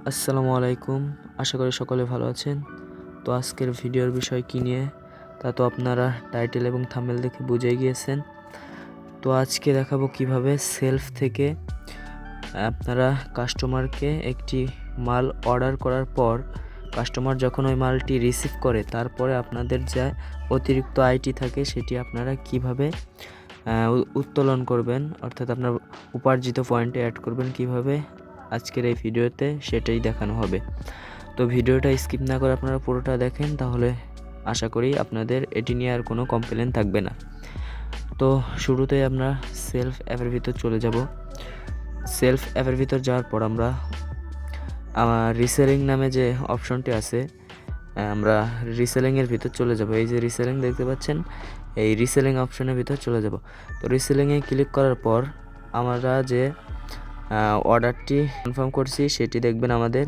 আসসালামু আলাইকুম। আশা করি সকলে ভালো আছেন। তো আজকের ভিডিওর বিষয় কী নিয়ে তা তো আপনারা টাইটেল এবং থাম্বনেল দেখে বুঝেই গিয়েছেন। তো আজকে দেখাবো কিভাবে সেলফ থেকে আপনারা কাস্টমারকে একটি মাল অর্ডার করার পর কাস্টমার যখন ওই মালটি রিসিভ করে তারপরে আপনাদের যা অতিরিক্ত আইটি থাকে সেটি আপনারা কিভাবে উত্তোলন করবেন, অর্থাৎ আপনার উপার্জিত পয়েন্টে অ্যাড করবেন কিভাবে, আজকের এই ভিডিওতে সেটাই দেখানো হবে। তো ভিডিওটা স্কিপ না করে আপনারা পুরোটা দেখেন, তাহলে আশা করি আপনাদের এটি নিয়ে আর কোনো কমপ্লেন থাকবে না। তো শুরুতেই আমরা সেলফ অ্যাপের ভিতর চলে যাব। সেলফ অ্যাপের ভিতর যাওয়ার পর আমরা আমার রিসেলিং নামে যে অপশনটি আছে, আমরা রিসেলিংয়ের ভিতর চলে যাব। এই যে রিসেলিং দেখতে পাচ্ছেন, এই রিসেলিং অপশনের ভিতর চলে যাব। তো রিসেলিংয়ে ক্লিক করার পর আমরা যে অর্ডারটি কনফার্ম করছি সেটি দেখবেন আমাদের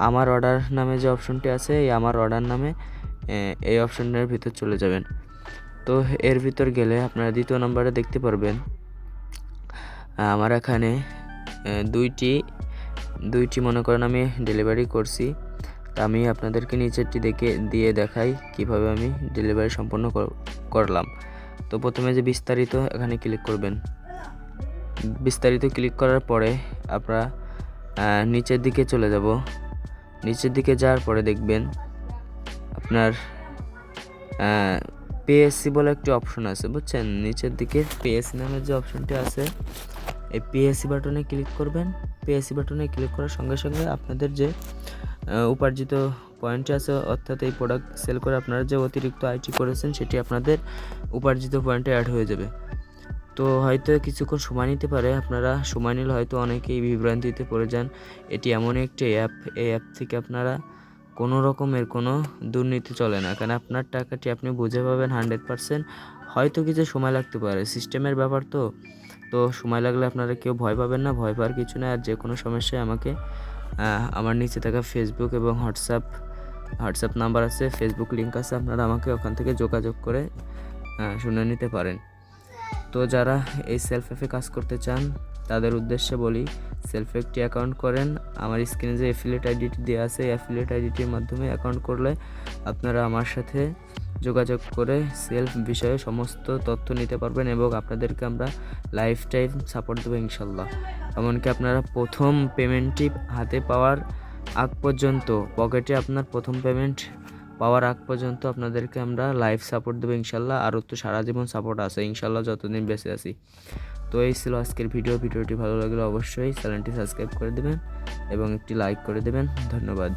আমার অর্ডার নামে যে অপশনটি আছে, এই আমার অর্ডার নামে এই অপশনের ভিতর চলে যাবেন। তো এর ভিতর গেলে আপনারা দ্বিতীয় নম্বরে দেখতে পারবেন আমার এখানে দুইটি মনে করেন আমি ডেলিভারি করছি। তা আমি আপনাদেরকে নিচেরটি দিয়ে দেখাই কিভাবে আমি ডেলিভারি সম্পন্ন করলাম। তো প্রথমে যে বিস্তারিত এখানে ক্লিক করবেন। বিস্তারিত ক্লিক করার পরে আপনারা নিচের দিকে চলে যাব। নিচের দিকে যাওয়ার পরে দেখবেন আপনার পিএসসি বলে একটি অপশন আছে, বুঝছেন? নিচের দিকে পিএসসি নামের যে অপশনটি আছে, এই পিএসসি বাটনে ক্লিক করবেন। পিএসসি বাটনে ক্লিক করার সঙ্গে সঙ্গে আপনাদের যে উপার্জিত পয়েন্টটি আছে, অর্থাৎ এই প্রোডাক্ট সেল করে আপনারা যে অতিরিক্ত আইটি করেছেন সেটি আপনাদের উপার্জিত পয়েন্টে অ্যাড হয়ে যাবে। তো হয়তো কিছুক্ষণ সময় নিতে পারে, আপনারা সময় নিলে হয়তো অনেকেই বিভ্রান্তিতে পড়ে যান। এটি এমন একটি অ্যাপ, এই অ্যাপ থেকে আপনারা কোনো রকমের কোনো দুর্নীতি চলে না, কারণ আপনার টাকাটি আপনি বুঝে পাবেন 100%। হয়তো কিছু সময় লাগতে পারে, সিস্টেমের ব্যাপার তো সময় লাগলে আপনারা কেউ ভয় পাবেন না, ভয় পাওয়ার কিছু না। আর যে কোনো সমস্যায় আমাকে আমার নিচে থাকা ফেসবুক এবং হোয়াটসঅ্যাপ নাম্বার আছে, ফেসবুক লিঙ্ক আছে, আপনারা আমাকে ওখান থেকে যোগাযোগ করে শুনে নিতে পারেন। তো যারা এই সেলফ অ্যাপে কাজ করতে চান তাদের উদ্দেশ্যে বলি, সেলফ একটি অ্যাকাউন্ট করেন। আমার স্ক্রিনে যে অ্যাফিলিয়েট আইডিটি দেওয়া আছে, এই অ্যাফিলিয়েট আইডিটির মাধ্যমে অ্যাকাউন্ট করলে আপনারা আমার সাথে যোগাযোগ করে সেলফ বিষয়ে সমস্ত তথ্য নিতে পারবেন এবং আপনাদেরকে আমরা লাইফ টাইম সাপোর্ট দেবো ইনশাল্লাহ। এমনকি আপনারা প্রথম পেমেন্টটি হাতে পাওয়ার আগ পর্যন্ত, পকেটে আপনার প্রথম পেমেন্ট পাওয়ার আগ পর্যন্ত আপনাদেরকে আমরা লাইফ সাপোর্ট দেবো ইনশাল্লাহ। আরও তো সারা জীবন সাপোর্ট আছে ইনশাল্লাহ, যতদিন বেঁচে আছি। তো এই ছিল আজকের ভিডিওটি ভালো লাগলে অবশ্যই চ্যানেলটি সাবস্ক্রাইব করে দেবেন এবং একটি লাইক করে দেবেন। ধন্যবাদ।